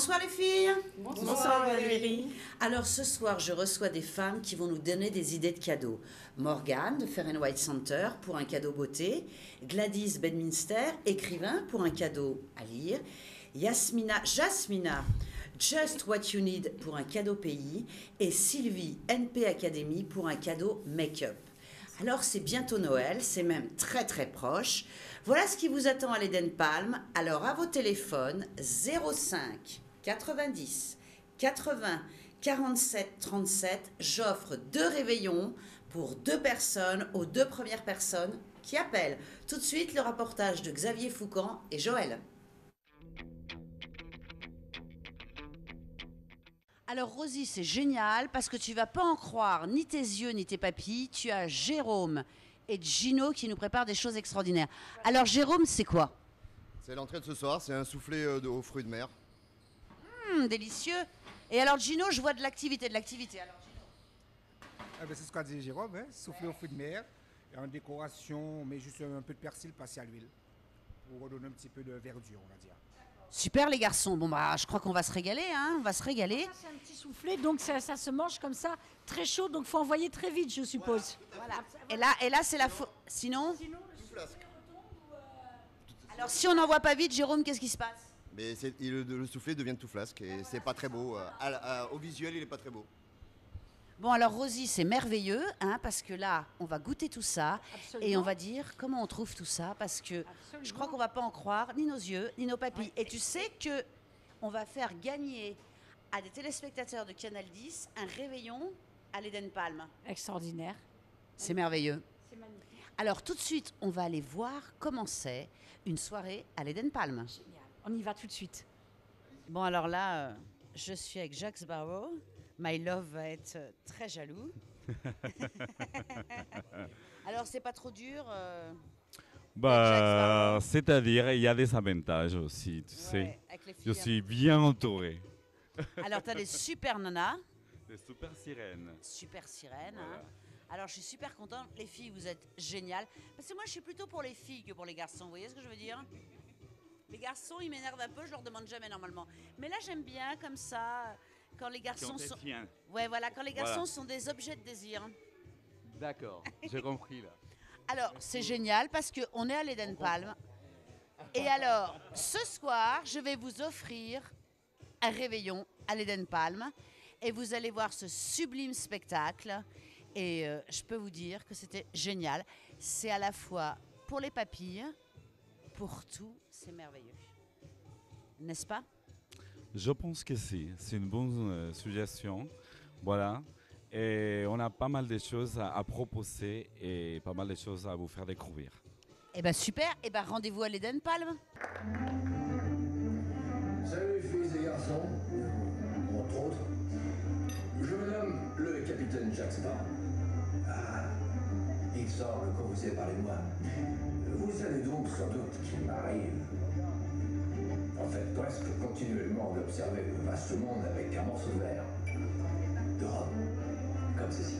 Bonsoir les filles. Bonsoir Valérie. Alors ce soir, je reçois des femmes qui vont nous donner des idées de cadeaux. Morgane de Fair & White Center pour un cadeau beauté. Gladys Bedminster, écrivain pour un cadeau à lire. Jasmina, Just What You Need pour un cadeau pays. Et Sylvie, NP Academy pour un cadeau make-up. Alors c'est bientôt Noël, c'est même très très proche. Voilà ce qui vous attend à l'Eden Palm. Alors à vos téléphones 05 90 80 47 37, j'offre 2 réveillons pour 2 personnes aux 2 premières personnes qui appellent. Tout de suite le reportage de Xavier Foucan et Joël. Alors Rosie, c'est génial parce que tu vas pas en croire ni tes yeux ni tes papilles. Tu as Jérôme et Gino qui nous préparent des choses extraordinaires. Alors Jérôme, c'est quoi? C'est l'entrée de ce soir, c'est un soufflé aux fruits de mer. Délicieux. Et alors Gino, je vois de l'activité. Alors Gino. C'est ce qu'a dit Jérôme, hein? Soufflé aux fruits de mer. Et en décoration, on met juste un peu de persil passé à l'huile pour redonner un petit peu de verdure, on va dire. Super les garçons. Bon bah, je crois qu'on va se régaler, hein. On va se régaler. Ça, c'est un petit soufflé, donc ça se mange comme ça, très chaud, donc faut envoyer très vite, je suppose. Voilà. Et là, c'est la Sinon. Tout flasque. Alors si on n'envoie pas vite, Jérôme, qu'est-ce qui se passe? Mais le soufflé devient tout flasque et c'est pas très beau. Au visuel, il est pas très beau. Bon alors Rosie, c'est merveilleux, hein, parce que là, on va goûter tout ça. Absolument. Et on va dire comment on trouve tout ça, parce que je crois qu'on va pas en croire, ni nos yeux, ni nos papilles. Ouais. Et tu sais que on va faire gagner à des téléspectateurs de Canal 10 un réveillon à l'Eden Palm. Extraordinaire. C'est merveilleux. C'est magnifique. Alors tout de suite, on va aller voir comment c'est une soirée à l'Eden Palm. Génial. On y va tout de suite. Bon alors là, je suis avec Jack Sparrow. My Love va être très jaloux. Alors c'est pas trop dur Bah, c'est-à-dire, il y a des avantages aussi, tu sais. avec les filles, Je suis bien entouré. Alors tu as des super nanas, Des super sirènes. super sirènes. Voilà. Hein. Alors je suis super contente. Les filles, vous êtes géniales. Parce que moi je suis plutôt pour les filles que pour les garçons. Vous voyez ce que je veux dire? Les garçons, ils m'énervent un peu, je leur demande jamais normalement. Mais là j'aime bien comme ça. Quand les garçons sont... Ouais, voilà, quand les garçons sont des objets de désir. D'accord, j'ai compris là. Alors, c'est génial parce qu'on est à l'Eden Palm. Et alors, ce soir, je vais vous offrir un réveillon à l'Eden Palm. Et vous allez voir ce sublime spectacle. Et je peux vous dire que c'était génial. C'est à la fois pour les papilles, pour tout, c'est merveilleux. N'est-ce pas ? Je pense que si, c'est une bonne suggestion. Voilà. Et on a pas mal de choses à proposer et pas mal de choses à vous faire découvrir. Eh bien super, eh ben rendez-vous à l'Eden Palm. Salut filles et garçons, entre autres. Je me nomme le capitaine Jack Sparrow. Ah, il semble qu'on vous ait parlé de moi. Vous savez donc sans doute qu'il m'arrive, en fait presque continuellement, d'observer le vaste monde avec un morceau de verre. De rhum, comme ceci.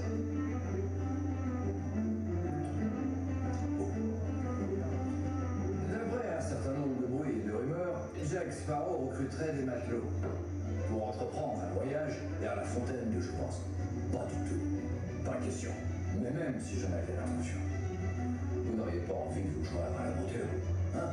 Oh. D'après un certain nombre de bruits et de rumeurs, Jack Sparrow recruterait des matelots pour entreprendre un voyage vers la fontaine de jouvence. Pas du tout. Pas question. Mais même si j'en avais l'intention, vous n'auriez pas envie de vous joindre à l'aventure, hein?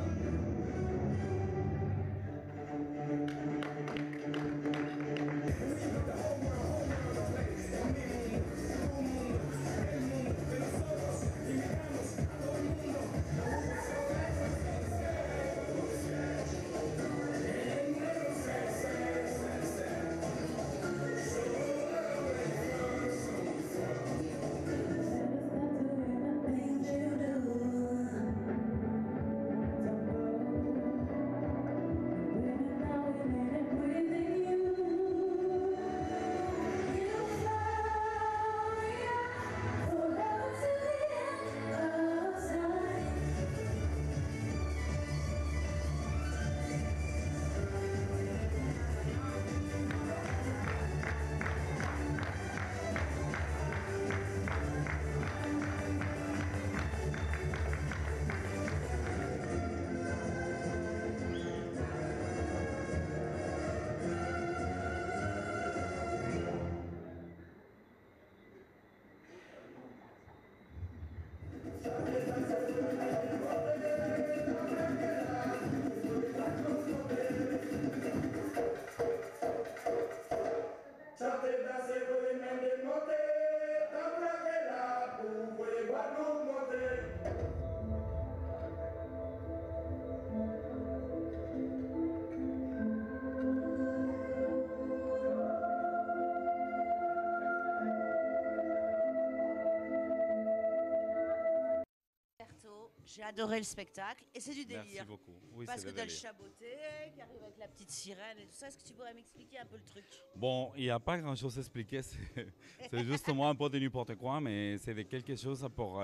J'ai adoré le spectacle et c'est du délire. Merci beaucoup. Oui, Parce c'est que du t'as le délire. chaboté qui arrive avec la petite sirène et tout ça. Est-ce que tu pourrais m'expliquer un peu le truc? Bon, il n'y a pas grand-chose à expliquer. C'est justement un peu de n'importe quoi, mais c'est de quelque chose pour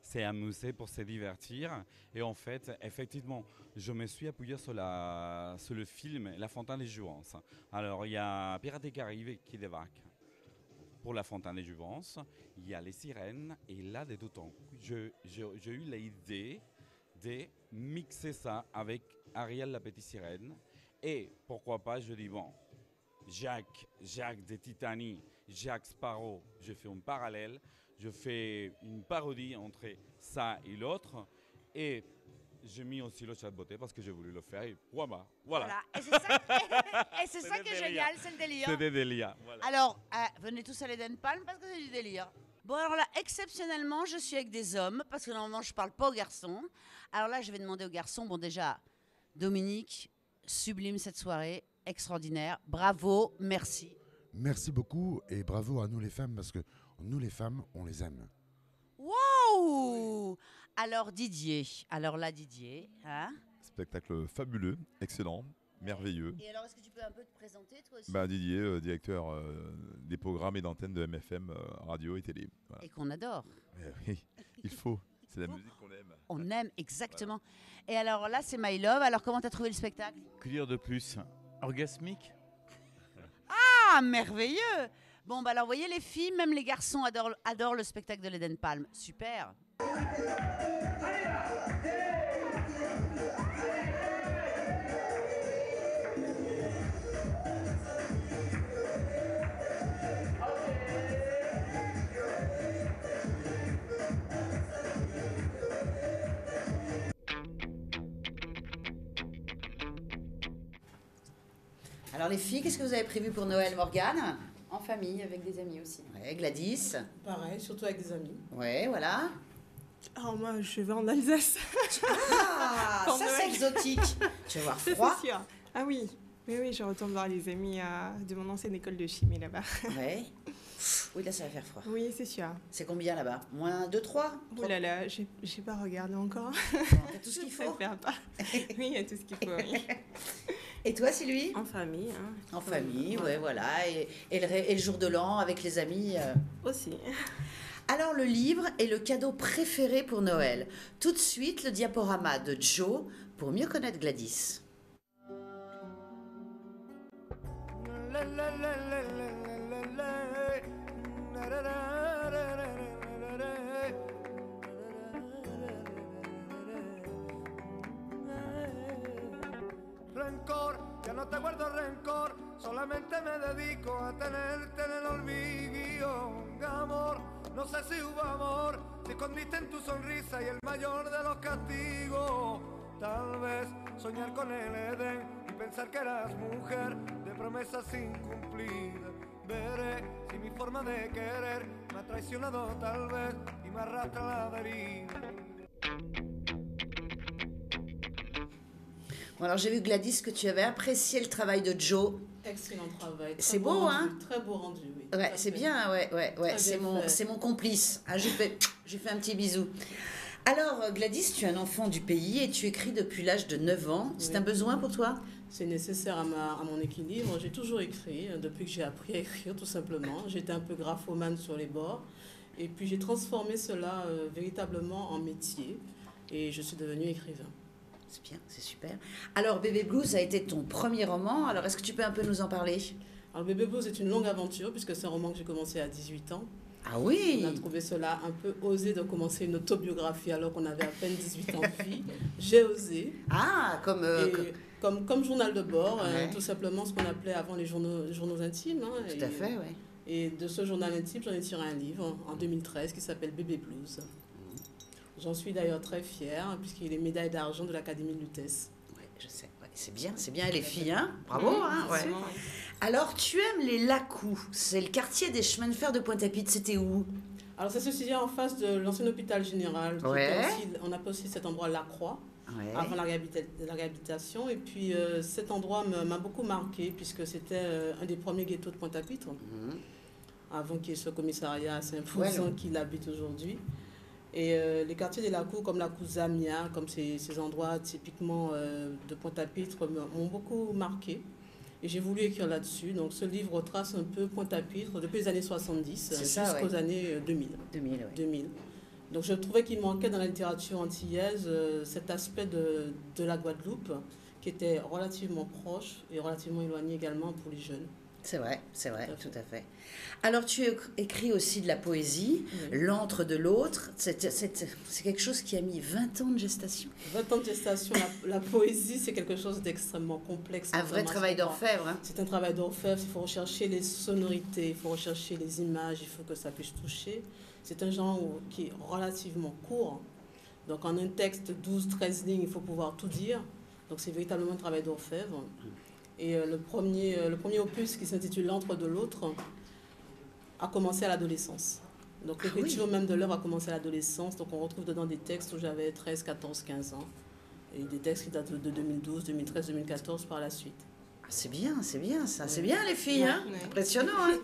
s'amuser, pour se divertir. Et en fait, effectivement, je me suis appuyé sur le film La Fontaine des Jouvences. Alors, il y a Pirates des Caraïbes qui débarque pour La Fontaine des Jouvences. Il y a les sirènes et là, de tout temps, j'ai eu l'idée de mixer ça avec Ariel la petite sirène. Et pourquoi pas, je dis bon, Jacques de Titanic, Jack Sparrow, je fais un parallèle, je fais une parodie entre ça et l'autre. Et j'ai mis aussi le chat de beauté parce que j'ai voulu le faire. Et voilà. Et c'est ça qui est génial, c'est le délire. C'est des délires. Voilà. Alors, venez tous à l'Eden Palm parce que c'est du délire. Bon, alors là, exceptionnellement, je suis avec des hommes parce que normalement, je parle pas aux garçons. Alors là, je vais demander aux garçons. Bon, déjà, Dominique, sublime cette soirée, extraordinaire. Bravo, merci. Merci beaucoup et bravo à nous les femmes parce que nous les femmes, on les aime. Waouh! Alors Didier, hein? Spectacle fabuleux, excellent, merveilleux. Et alors, est-ce que tu peux un peu te présenter, toi aussi? Didier, directeur des programmes et d'antennes de MFM radio et télé. Voilà. Et qu'on adore. Oui, il faut. C'est la musique qu'on aime. On aime, exactement. Voilà. Et alors là, c'est My Love. Alors, comment tu as trouvé le spectacle? Que dire de plus? Orgasmique? Ah, merveilleux! Bon, bah alors, vous voyez, les filles, même les garçons adorent le spectacle de l'Eden Palm. Super! Alors les filles, qu'est-ce que vous avez prévu pour Noël, Morgane? En famille, avec des amis aussi. Ouais, Gladys. Pareil, surtout avec des amis. Ouais, voilà. Alors moi, je vais en Alsace. Ah, ça c'est exotique. Tu vas voir froid. C'est sûr. Ah oui, oui, je retourne voir les amis de mon ancienne école de chimie là-bas. Ouais. Oui, là ça va faire froid. Oui, c'est sûr. C'est combien là-bas? Moins 2, 3? Oh là là, j'ai pas regardé encore. T'as tout ce qu'il faut? Pas. Oui, il y a tout ce qu'il faut, oui. Et toi, Sylvie? En famille. Hein. En famille, ouais, voilà. Et le jour de l'an avec les amis Aussi. Alors, le livre est le cadeau préféré pour Noël. Tout de suite, le diaporama de Joe pour mieux connaître Gladys. Rencor, ya no te guardo rencor, solamente me dedico a tenerte en el olvido. Amor, no sé si hubo amor, si escondiste en tu sonrisa y el mayor de los castigos. Tal vez soñar con el Edén y pensar que eras mujer de promesas incumplidas. Veré si mi forma de querer me ha traicionado tal vez y me arrastra la deriva. Bon, alors j'ai vu Gladys que tu avais apprécié le travail de Joe. Excellent travail. C'est beau, rendu, hein? Très beau rendu, oui. Ouais, c'est bien, ouais. C'est mon complice. Ah, j'ai fait un petit bisou. Alors Gladys, tu es un enfant du pays et tu écris depuis l'âge de 9 ans. C'est un besoin pour toi? C'est nécessaire à mon équilibre. J'ai toujours écrit, depuis que j'ai appris à écrire, tout simplement. J'étais un peu graphomane sur les bords. Et puis j'ai transformé cela véritablement en métier. Et je suis devenue écrivain. C'est bien, c'est super. Alors, Bébé Blues a été ton premier roman. Alors, est-ce que tu peux un peu nous en parler? Alors, Bébé Blues est une longue aventure, puisque c'est un roman que j'ai commencé à 18 ans. Ah oui! On a trouvé cela un peu osé de commencer une autobiographie alors qu'on avait à peine 18 ans de vie. J'ai osé. Ah, comme journal de bord, tout simplement ce qu'on appelait avant les journaux intimes. Hein, tout à fait, oui. Et de ce journal intime, j'en ai tiré un livre en 2013 qui s'appelle Bébé Blues. J'en suis d'ailleurs très fière, puisqu'il est médaille d'argent de l'Académie de Lutèce. Oui, je sais. Ouais, c'est bien, les filles, hein? Bravo, hein? Ouais. Alors, tu aimes les Lacous. C'est le quartier des chemins de fer de Pointe-à-Pitre. C'était où? Alors, ça se situe en face de l'ancien hôpital général. Ouais. On appelle aussi cet endroit La Croix, avant la réhabilitation. Et puis, cet endroit m'a beaucoup marqué, puisque c'était un des premiers ghettos de Pointe-à-Pitre, avant qu'il y ait ce commissariat assez imposant qu'il habite aujourd'hui. Et les quartiers de la Cour, comme la Cour Zamia, comme ces endroits typiquement de Pointe-à-Pitre, m'ont beaucoup marqué. Et j'ai voulu écrire là-dessus. Donc ce livre retrace un peu Pointe-à-Pitre depuis les années 70 jusqu'aux années 2000. 2000. Donc je trouvais qu'il manquait dans la littérature antillaise cet aspect de la Guadeloupe qui était relativement proche et relativement éloigné également pour les jeunes. C'est vrai, tout à fait. Alors, tu écris aussi de la poésie, L'antre de l'autre. C'est quelque chose qui a mis 20 ans de gestation. 20 ans de gestation. La poésie, c'est quelque chose d'extrêmement complexe. Un vrai travail d'orfèvre. Hein. C'est un travail d'orfèvre. Il faut rechercher les sonorités, il faut rechercher les images, il faut que ça puisse toucher. C'est un genre qui est relativement court. Donc, en un texte de 12-13 lignes, il faut pouvoir tout dire. Donc, c'est véritablement un travail d'orfèvre. Et le premier opus qui s'intitule L'antre de l'autre a commencé à l'adolescence. Donc l'écriture même de l'œuvre a commencé à l'adolescence. Donc on retrouve dedans des textes où j'avais 13, 14, 15 ans. Et des textes qui datent de 2012, 2013, 2014 par la suite. C'est bien ça. C'est bien les filles. Hein. Impressionnant. Hein.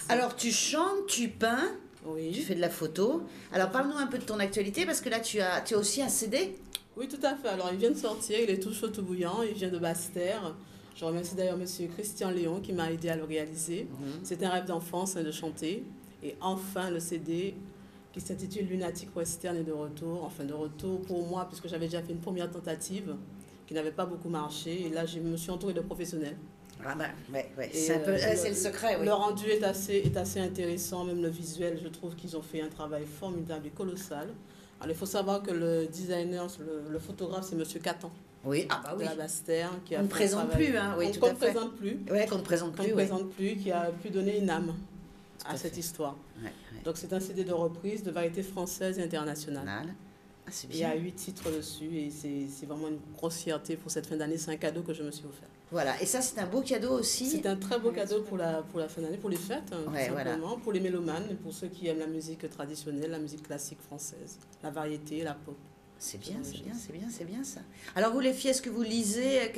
Alors tu chantes, tu peins, tu fais de la photo. Alors parle-nous un peu de ton actualité parce que là tu as aussi un CD. Oui, tout à fait. Alors il vient de sortir, il est tout chaud, tout bouillant. Il vient de Basse-Terre. Je remercie d'ailleurs M. Christian Léon qui m'a aidé à le réaliser. C'est un rêve d'enfance de chanter. Et enfin, le CD qui s'intitule Lunatic Western est de retour. Enfin, de retour pour moi, puisque j'avais déjà fait une première tentative qui n'avait pas beaucoup marché. Et là, je me suis entourée de professionnels. Ah ben, ouais. C'est le secret, oui. Le rendu est assez intéressant, même le visuel. Je trouve qu'ils ont fait un travail formidable et colossal. Alors, il faut savoir que le designer, le photographe, c'est M. Catan. Oui, de la Basse-Terre. On ne présente plus, hein, oui, tout à fait. Qu'on ne présente plus, qui a pu donner une âme à cette histoire. Donc c'est un CD de reprise de variété française et internationale. C'est bien. Il y a 8 titres dessus et c'est vraiment une grosse fierté pour cette fin d'année. C'est un cadeau que je me suis offert. Voilà, et ça c'est un beau cadeau aussi. C'est un très beau cadeau pour la fin d'année, pour les fêtes, tout simplement, pour les mélomanes, pour ceux qui aiment la musique traditionnelle, la musique classique française, la variété, la pop. C'est bien ça. Alors vous les filles, est-ce que vous lisez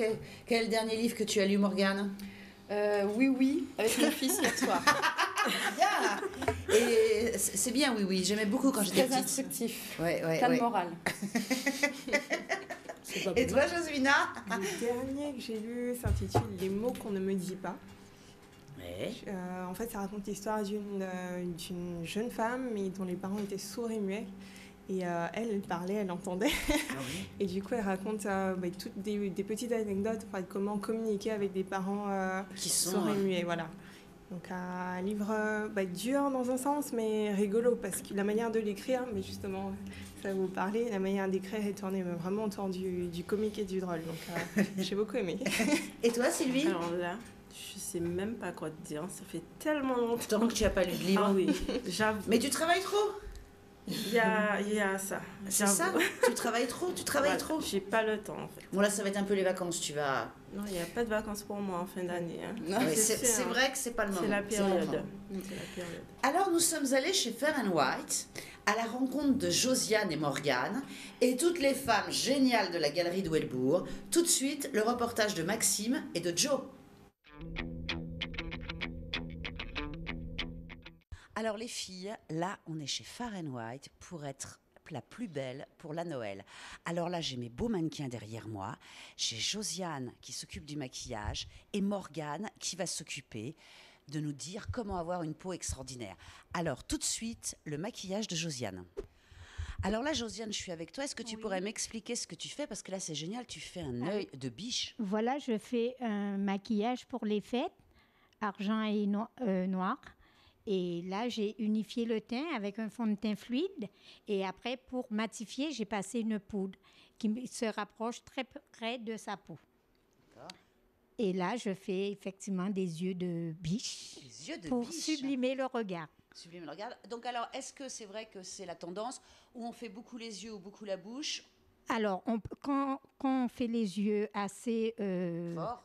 quel est le dernier livre que tu as lu, Morgane? Oui, avec mon fils hier soir. Bien. Et c'est bien, oui. J'aimais beaucoup quand j'étais petite. Très instructif. Plein de morale. Et toi, Josvina? Le dernier que j'ai lu s'intitule Les mots qu'on ne me dit pas. En fait, ça raconte l'histoire d'une jeune femme dont les parents étaient sourds et muets. Et elle parlait, elle entendait. Et du coup, elle raconte toutes des petites anecdotes, comment communiquer avec des parents qui sont sourds et muets. Voilà. Donc, un livre dur dans un sens, mais rigolo, parce que la manière de l'écrire, mais justement, ça va vous parler, la manière d'écrire est tournée vraiment autour du comique et du drôle. Donc, j'ai beaucoup aimé. Et toi, Sylvie? Alors là, je sais même pas quoi te dire. Ça fait tellement longtemps que tu n'as pas lu de livre. Ah oui, j'avoue. Mais tu travailles trop? Il y a ça. C'est ça? Tu travailles trop? Trop? J'ai pas le temps, en fait. Bon, là, ça va être un peu les vacances, tu vas... Non, il n'y a pas de vacances pour moi en fin d'année. Hein. C'est vrai que c'est pas le moment. C'est la période. Alors, nous sommes allés chez Fair & White à la rencontre de Josiane et Morgane et toutes les femmes géniales de la galerie de Wellbourg. Tout de suite, le reportage de Maxime et de Joe. Alors les filles, là on est chez Fair & White pour être la plus belle pour la Noël. Alors là j'ai mes beaux mannequins derrière moi, j'ai Josiane qui s'occupe du maquillage et Morgane qui va s'occuper de nous dire comment avoir une peau extraordinaire. Alors tout de suite, le maquillage de Josiane. Alors là Josiane, je suis avec toi, est-ce que tu pourrais m'expliquer ce que tu fais? Parce que là c'est génial, tu fais un œil de biche. Voilà, je fais un maquillage pour les fêtes, argent et noir. Et là, j'ai unifié le teint avec un fond de teint fluide. Et après, pour matifier, j'ai passé une poudre qui se rapproche très près de sa peau. D'accord. Et là, je fais effectivement des yeux de biche pour sublimer le regard. Sublimer le regard. Donc alors, est-ce que c'est vrai que c'est la tendance où on fait beaucoup les yeux ou beaucoup la bouche? Alors, quand on fait les yeux assez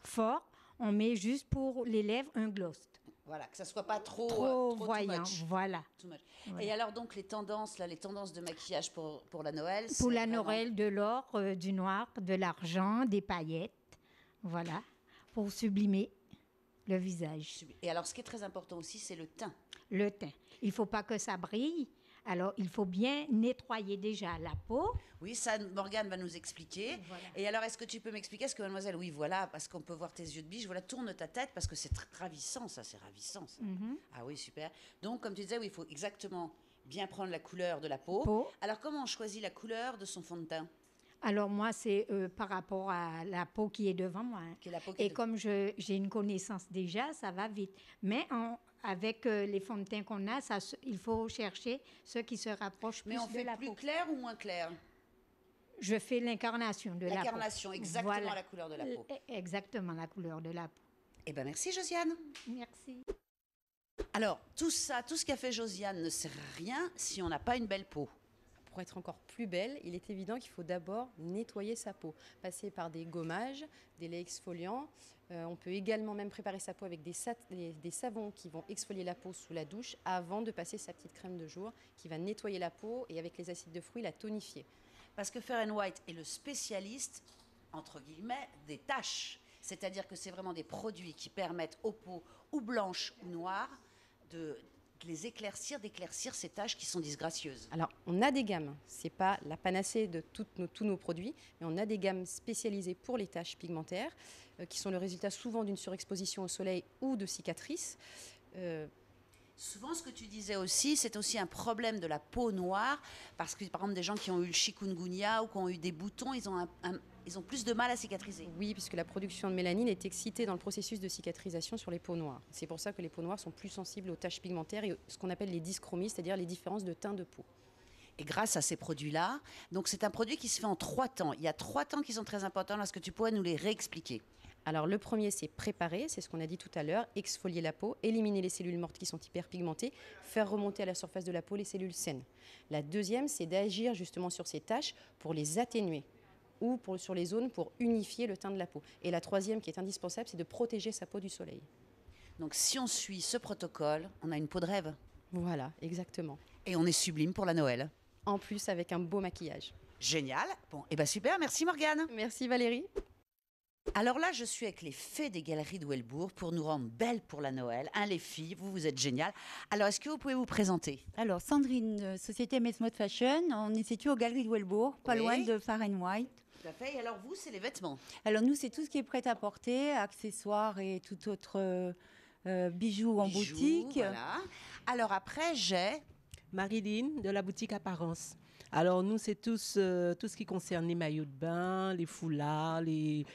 forts, on met juste pour les lèvres un gloss. Voilà, que ça soit pas trop voyant, voilà. Et alors donc les tendances de maquillage pour la Noël. Pour la Noël, de l'or, du noir, de l'argent, des paillettes, voilà, pour sublimer le visage. Et alors ce qui est très important aussi, c'est le teint. Le teint. Il faut pas que ça brille. Alors, il faut bien nettoyer déjà la peau. Oui, ça, Morgane va nous expliquer. Voilà. Et alors, est-ce que tu peux m'expliquer, est-ce que mademoiselle, oui, voilà, parce qu'on peut voir tes yeux de biche, voilà, tourne ta tête, parce que c'est ravissant, ça, c'est ravissant. Ça. Ah oui, super. Donc, comme tu disais, oui, il faut exactement bien prendre la couleur de la peau. Alors, comment on choisit la couleur de son fond de teint? Alors moi, c'est par rapport à la peau qui est devant moi. Et comme j'ai une connaissance déjà, ça va vite. Mais avec les fonds de teint qu'on a, il faut chercher ceux qui se rapprochent plus de la peau. Mais on fait plus clair ou moins clair? Je fais l'incarnation de la peau. L'incarnation, exactement la couleur de la peau. Exactement la couleur de la peau. Eh bien, merci Josiane. Merci. Alors, tout ça, tout ce qu'a fait Josiane ne sert à rien si on n'a pas une belle peau. Pour être encore plus belle, il est évident qu'il faut d'abord nettoyer sa peau, passer par des gommages, des laits exfoliants. On peut également même préparer sa peau avec des savons qui vont exfolier la peau sous la douche avant de passer sa petite crème de jour qui va nettoyer la peau et avec les acides de fruits la tonifier. Parce que Fair & White est le spécialiste, entre guillemets, des taches. C'est-à-dire que c'est vraiment des produits qui permettent aux peaux ou blanches ou noires de les éclaircir, d'éclaircir ces taches qui sont disgracieuses. Alors, on a des gammes, ce n'est pas la panacée de tous nos produits, mais on a des gammes spécialisées pour les taches pigmentaires, qui sont le résultat souvent d'une surexposition au soleil ou de cicatrices. Souvent, ce que tu disais aussi, c'est aussi un problème de la peau noire, parce que par exemple, des gens qui ont eu le chikungunya ou qui ont eu des boutons, ils ont plus de mal à cicatriser. Oui, puisque la production de mélanine est excitée dans le processus de cicatrisation sur les peaux noires. C'est pour ça que les peaux noires sont plus sensibles aux taches pigmentaires et ce qu'on appelle les dyschromies, c'est-à-dire les différences de teint de peau. Et grâce à ces produits-là, donc c'est un produit qui se fait en 3 temps. Il y a 3 temps qui sont très importants. Est-ce que tu pourrais nous les réexpliquer? Alors le premier, c'est préparer, c'est ce qu'on a dit tout à l'heure, exfolier la peau, éliminer les cellules mortes qui sont hyperpigmentées, faire remonter à la surface de la peau les cellules saines. La deuxième, c'est d'agir justement sur ces taches pour les atténuer ou sur les zones pour unifier le teint de la peau. Et la troisième, qui est indispensable, c'est de protéger sa peau du soleil. Donc si on suit ce protocole, on a une peau de rêve. Voilà, exactement. Et on est sublime pour la Noël. En plus, avec un beau maquillage. Génial. Bon, et bien super, merci Morgane. Merci Valérie. Alors là, je suis avec les fées des Galeries de Welbourg pour nous rendre belles pour la Noël. Les filles, vous êtes géniales. Alors, est-ce que vous pouvez vous présenter? Alors, Sandrine, société Mesmode Fashion. On est situé aux Galeries de Welbourg, pas loin de Fair & White. Tout à fait. Et alors, vous, c'est les vêtements? Alors, nous, c'est tout ce qui est prêt à porter, accessoires et tout autre bijoux en boutique. Voilà. Alors, après, j'ai Marilyn de la boutique Apparence. Alors, nous, c'est tout ce qui concerne les maillots de bain, les foulards, les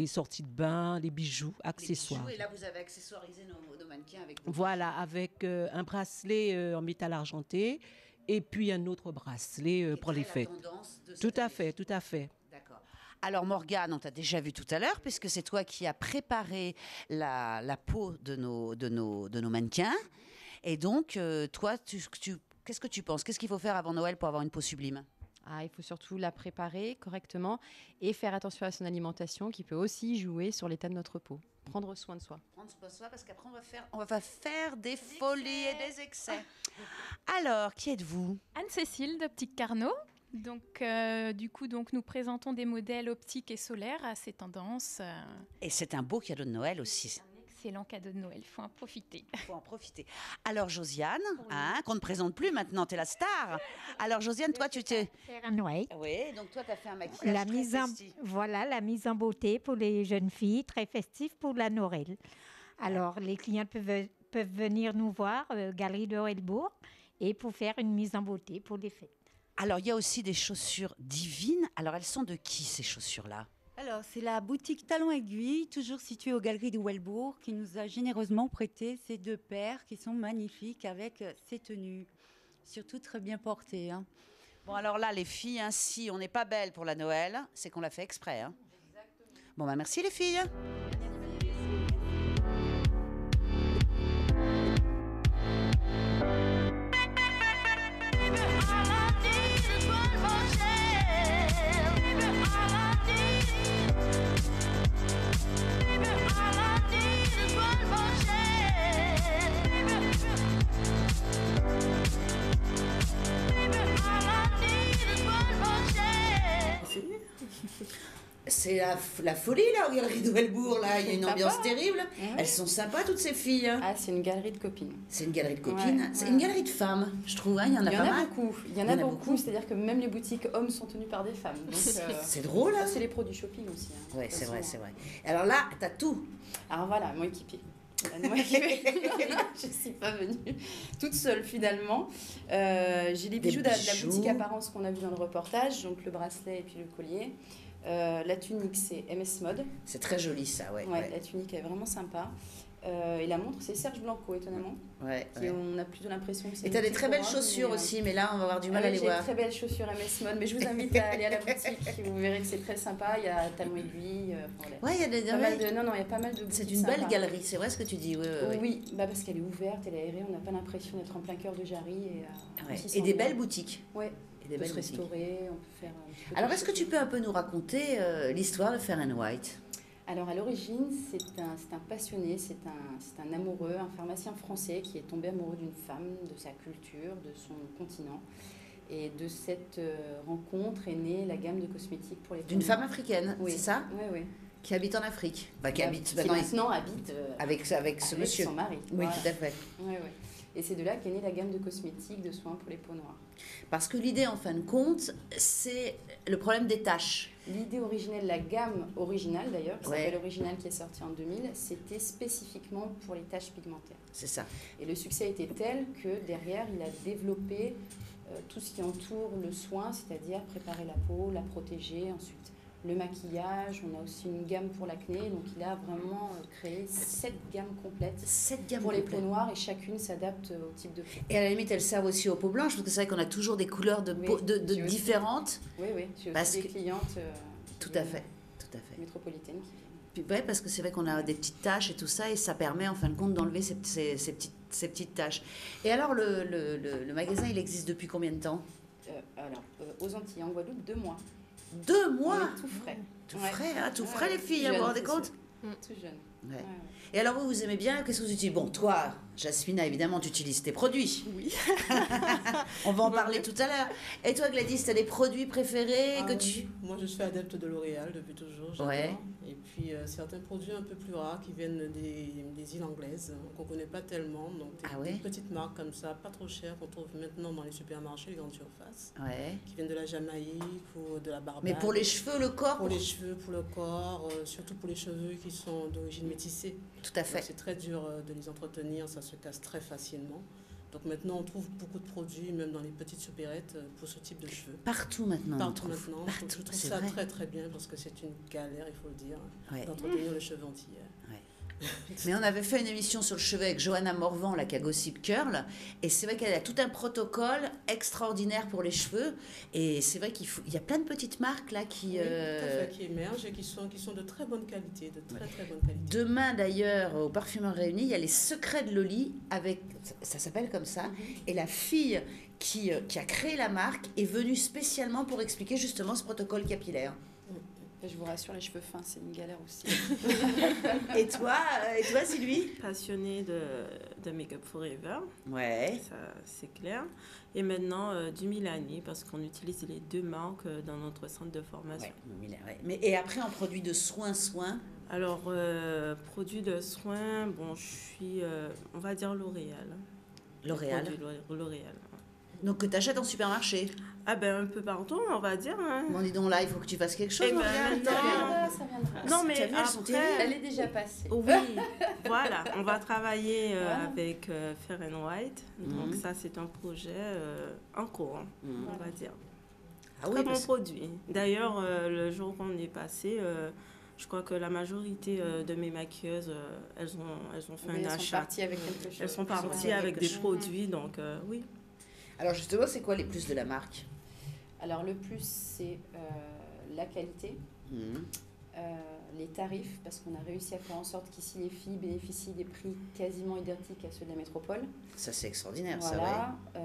sorties de bain, les bijoux, accessoires. Les bijoux, et là, vous avez accessoirisé nos mannequins avec des Voilà, avec un bracelet en métal argenté et puis un autre bracelet pour les fêtes. Tout à fait. D'accord. Alors, Morgane, on t'a déjà vu tout à l'heure, puisque c'est toi qui as préparé la peau de nos mannequins. Et donc, toi, qu'est-ce que tu penses? Qu'est-ce qu'il faut faire avant Noël pour avoir une peau sublime? Il faut surtout la préparer correctement et faire attention à son alimentation qui peut aussi jouer sur l'état de notre peau. Prendre soin de soi. Prendre soin de soi parce qu'après on va faire des folies et des excès. Alors, qui êtes-vous? Anne-Cécile d'Optique Carnot. Donc, nous présentons des modèles optiques et solaires à ces tendances. Et c'est un beau cadeau de Noël aussi. Excellent cadeau de Noël, il faut en profiter. Alors Josiane, qu'on ne présente plus maintenant, tu es la star. Alors Josiane, toi tu t'es... Oui, donc toi tu as fait un maquillage festif. Voilà, la mise en beauté pour les jeunes filles, très festive pour la Noël. Alors les clients peuvent venir nous voir, Galerie de Welbourg, et pour faire une mise en beauté pour les fêtes. Alors il y a aussi des chaussures divines. Alors elles sont de qui ces chaussures-là? Alors, c'est la boutique Talon Aiguille, toujours située aux Galeries de Welbourg, qui nous a généreusement prêté ces 2 paires qui sont magnifiques avec ces tenues, surtout très bien portées. Bon, alors là, les filles, si on n'est pas belle pour la Noël, c'est qu'on l'a fait exprès. Exactement. Bon, merci les filles. c'est la folie, là, aux Galeries de Welbourg, là. Il y a une C'est ambiance sympa, hein. terrible. Ouais. Elles sont sympas, toutes ces filles. Hein. Ah, c'est une galerie de copines. C'est une galerie de copines. Ouais, C'est ouais. une galerie de femmes, je trouve. Hein. Il y en a pas mal. Beaucoup. Il y en a beaucoup. C'est-à-dire que même les boutiques hommes sont tenues par des femmes. Donc, c'est drôle, hein. C'est les produits shopping aussi. Hein, Oui, c'est vrai, c'est vrai. Alors là, t'as tout. Alors voilà, mon équipier. Je ne suis pas venue toute seule finalement. J'ai les bijoux de la boutique Apparence qu'on a vu dans le reportage, donc le bracelet et puis le collier. La tunique, c'est MS Mode. C'est très joli ça, ouais. La tunique est vraiment sympa. Et la montre, c'est Serge Blanco, étonnamment. On a plutôt l'impression que c'est. Et tu as des très belles chaussures aussi, mais là, on va avoir du mal à les voir. J'ai très belles chaussures MS Mode, mais je vous invite à aller à la boutique. Vous verrez que c'est très sympa. Il y a talons aiguilles. Il y a des pas mal de. Non, il y a pas mal de. C'est une belle galerie, c'est vrai ce que tu dis. Oui, parce qu'elle est ouverte, elle est aérée. On n'a pas l'impression d'être en plein cœur de Jarry. Et des belles boutiques. Oui. On peut se restaurer, on peut faire. Alors, est-ce que tu peux un peu nous raconter l'histoire de Fair & White? Alors, à l'origine, c'est un passionné, c'est un amoureux, un pharmacien français qui est tombé amoureux d'une femme, de sa culture, de son continent. Et de cette rencontre est née la gamme de cosmétiques pour les femmes. D'une femme africaine, c'est ça? Oui. Qui habite en Afrique. Qui habite avec ce monsieur. Son mari. Oui, tout à fait. Oui. Et c'est de là qu'est née la gamme de cosmétiques, de soins pour les peaux noires. Parce que l'idée, en fin de compte, c'est le problème des taches. L'idée originelle, la gamme originale d'ailleurs, qui s'appelle Original, qui est sortie en 2000, c'était spécifiquement pour les taches pigmentaires. C'est ça. Et le succès était tel que derrière, il a développé tout ce qui entoure le soin, c'est-à-dire préparer la peau, la protéger, ensuite le maquillage, on a aussi une gamme pour l'acné, donc il a vraiment créé 7 gammes complètes pour les peaux noires et chacune s'adapte au type de peau. Et à la limite, elles servent aussi aux peaux blanches, parce que c'est vrai qu'on a toujours des couleurs de peau différentes. Oui, j'ai aussi des clientes tout à fait. métropolitaines qui viennent. Oui, parce que c'est vrai qu'on a des petites taches et tout ça, et ça permet en fin de compte d'enlever ces petites taches. Et alors, le magasin, il existe depuis combien de temps? Aux Antilles, en Guadeloupe, 2 mois. 2 mois? Oui, tout frais. Tout frais, les filles, vous vous rendez compte? Tout jeune. Ouais. Et alors, vous aimez bien, qu'est-ce que vous utilisez? Bon, toi, Jasmina, évidemment, tu utilises tes produits. Oui. On va en parler tout à l'heure. Et toi, Gladys, tu as des produits préférés que tu... Moi, je suis adepte de L'Oréal depuis toujours. J'adore. Et puis, certains produits un peu plus rares qui viennent des îles anglaises, qu'on ne connaît pas tellement. Donc, des petites marques comme ça, pas trop chères, qu'on trouve maintenant dans les supermarchés, les grandes surfaces. Qui viennent de la Jamaïque ou de la Barbade. Mais pour les cheveux, le corps? Pour les cheveux, pour le corps, surtout pour les cheveux qui sont d'origine métissée. Tout à fait. Donc, c'est très dur de les entretenir, ça se casse très facilement. Donc maintenant, on trouve beaucoup de produits, même dans les petites supérettes, pour ce type de cheveux. Partout maintenant. Partout maintenant. Je trouve ça très très bien parce que c'est une galère, il faut le dire, d'entretenir le cheveu entier. Mais on avait fait une émission sur le cheveu avec Johanna Morvan, la Gossip Curl, et c'est vrai qu'elle a tout un protocole extraordinaire pour les cheveux, et c'est vrai qu'il y a plein de petites marques là qui émergent et qui sont de très bonne qualité, très bonne qualité. Demain d'ailleurs, au Parfumeur Réunis, il y a les secrets de Loli, ça s'appelle comme ça, et la fille qui a créé la marque est venue spécialement pour expliquer justement ce protocole capillaire. Je vous rassure, les cheveux fins, c'est une galère aussi. Et toi, Sylvie? Passionnée de Make Up Forever. Ouais. Ça, c'est clair. Et maintenant, du Milani, parce qu'on utilise les 2 marques dans notre centre de formation. Mais, et après, en produit de soins? Alors, produit de soins, bon, je suis, on va dire L'Oréal. L'Oréal. L'Oréal. Donc, que tu achètes en supermarché? Ah ben, un peu partout, on va dire. Hein. Bon, dis donc, là, il faut que tu fasses quelque chose. Ça viendra. Non, mais après... Elle est déjà passée. Oui, voilà. On va travailler avec Fair & White. Donc, ça, c'est un projet en cours, on va dire. Très bon produit. D'ailleurs, le jour qu'on est passé... je crois que la majorité de mes maquilleuses, elles ont fait un achat. Elles sont parties avec des produits, donc oui. Alors justement, c'est quoi les plus de la marque? Alors le plus, c'est la qualité, les tarifs, parce qu'on a réussi à faire en sorte qu'ici les filles bénéficient des prix quasiment identiques à ceux de la métropole. Ça, c'est extraordinaire, voilà. Ça, oui.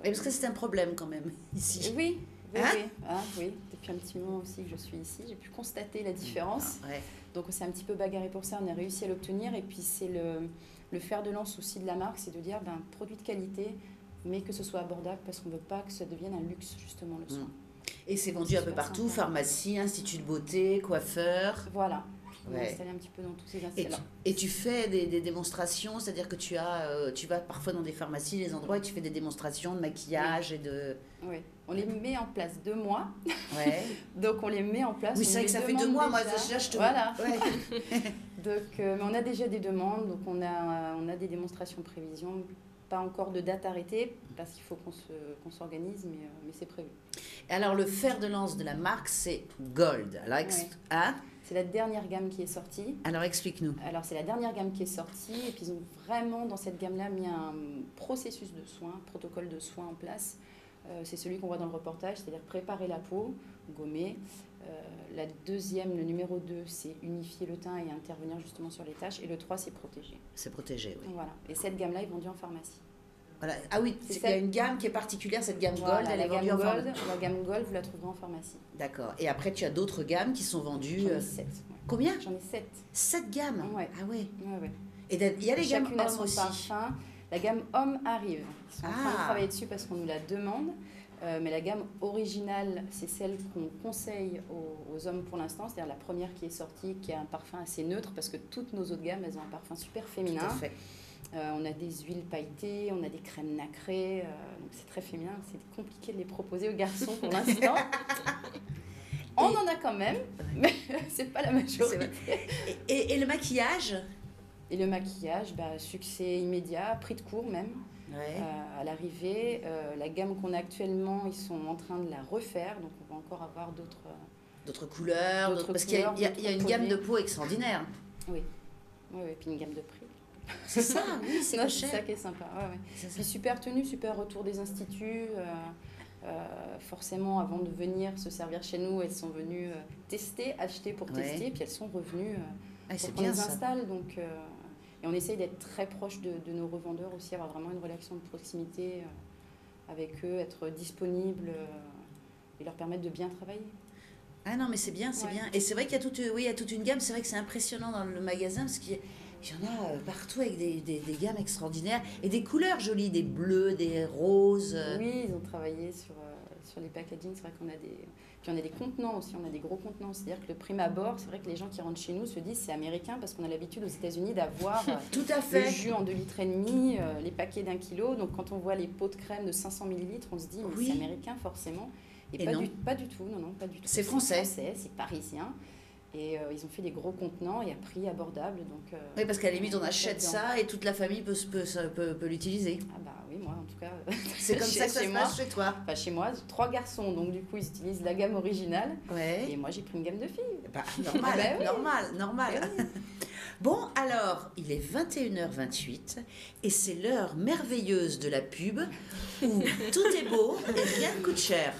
Parce que c'est un problème quand même, ici. Oui. Oui. Depuis un petit moment aussi que je suis ici, j'ai pu constater la différence. Donc on s'est un petit peu bagarré pour ça, on a réussi à l'obtenir. Et puis c'est le fer de lance aussi de la marque, c'est de dire produit de qualité, mais que ce soit abordable, parce qu'on ne veut pas que ça devienne un luxe, justement, le soin. Et c'est vendu un peu partout, pharmacie, institut de beauté, coiffeur. Voilà. On est installé un petit peu dans tous ces instituts-là. Et tu fais des démonstrations, c'est-à-dire que tu vas parfois dans des pharmacies, des endroits, et tu fais des démonstrations de maquillage et de... Oui, on les met en place 2 mois. Ouais. Donc on les met en place. Oui, c'est vrai que ça fait 2 mois, moi déjà je te... Voilà. Ouais. Donc, mais on a déjà des demandes, donc on a des démonstrations prévisions. Pas encore de date arrêtée, parce qu'il faut qu'on s'organise, mais c'est prévu. Alors, le fer de lance de la marque, c'est Gold. Alors, c'est la dernière gamme qui est sortie. Alors, explique-nous. Alors, c'est la dernière gamme qui est sortie, et puis ils ont vraiment, dans cette gamme-là, mis un processus de soins, un protocole de soins en place. C'est celui qu'on voit dans le reportage, c'est-à-dire préparer la peau, gommer. La deuxième, le numéro 2, c'est unifier le teint et intervenir justement sur les taches. Et le 3, c'est protéger. C'est protéger, oui. Voilà. Et cette gamme-là est vendue en pharmacie. Voilà. Ah oui, il y a une gamme qui est particulière, cette gamme Gold, elle est vendue en pharmacie. La gamme Gold, vous la trouverez en pharmacie. D'accord. Et après, tu as d'autres gammes qui sont vendues... J'en ai 7. Combien? J'en ai 7. 7 gammes? Ouais. Ah oui. Ouais. Et il y a les gammes hommes hommes aussi. Parfum. La gamme homme arrive. Ils sont en train de travailler dessus parce qu'on nous la demande. Mais la gamme originale, c'est celle qu'on conseille aux hommes pour l'instant. C'est-à-dire la première qui est sortie, qui a un parfum assez neutre, parce que toutes nos autres gammes, elles ont un parfum super féminin. Tout à fait. On a des huiles pailletées, on a des crèmes nacrées. Donc c'est très féminin. C'est compliqué de les proposer aux garçons pour l'instant. On en a quand même, mais c'est pas la majorité. Et le maquillage? Et le maquillage, succès immédiat, prix de court même. Ouais. À l'arrivée, la gamme qu'on a actuellement, ils sont en train de la refaire, donc on va encore avoir d'autres couleurs, parce qu'il y a une gamme de peau extraordinaire. Oui, puis une gamme de prix. C'est ça, oui, c'est pas cher. C'est ça qui est sympa. Puis super tenue, super retour des instituts. Forcément, avant de venir se servir chez nous, elles sont venues acheter pour tester, puis elles sont revenues pour qu'on les installe. Donc, et on essaye d'être très proche de nos revendeurs aussi, avoir vraiment une relation de proximité avec eux, être disponible et leur permettre de bien travailler. Ah non, mais c'est bien, c'est bien. Et c'est vrai qu'il y a toute une gamme. C'est vrai que c'est impressionnant dans le magasin parce qu'il y en a partout avec des gammes extraordinaires et des couleurs jolies, des bleus, des roses. Oui, ils ont travaillé sur les packaging. C'est vrai qu'on a Puis on a des contenants aussi, on a des gros contenants. C'est-à-dire que le prime abord, c'est vrai que les gens qui rentrent chez nous se disent c'est américain parce qu'on a l'habitude aux États-Unis d'avoir tout à fait le jus en 2,5 litres, les paquets d'1 kilo. Donc quand on voit les pots de crème de 500 ml, on se dit mais c'est américain forcément. Et pas du tout, non, pas du tout. C'est français. C'est parisien. Et ils ont fait des gros contenants et à prix abordable. Donc, oui, parce qu'à la limite, on achète ça et toute la famille peut l'utiliser. Ah bah oui, moi en tout cas. C'est comme ça que ça se passe chez toi. Enfin, chez moi, 3 garçons, donc du coup, ils utilisent la gamme originale. Ouais. Et moi, j'ai pris une gamme de filles. Bah, normal. Bon, alors, il est 21h28 et c'est l'heure merveilleuse de la pub où tout est beau et rien ne coûte cher.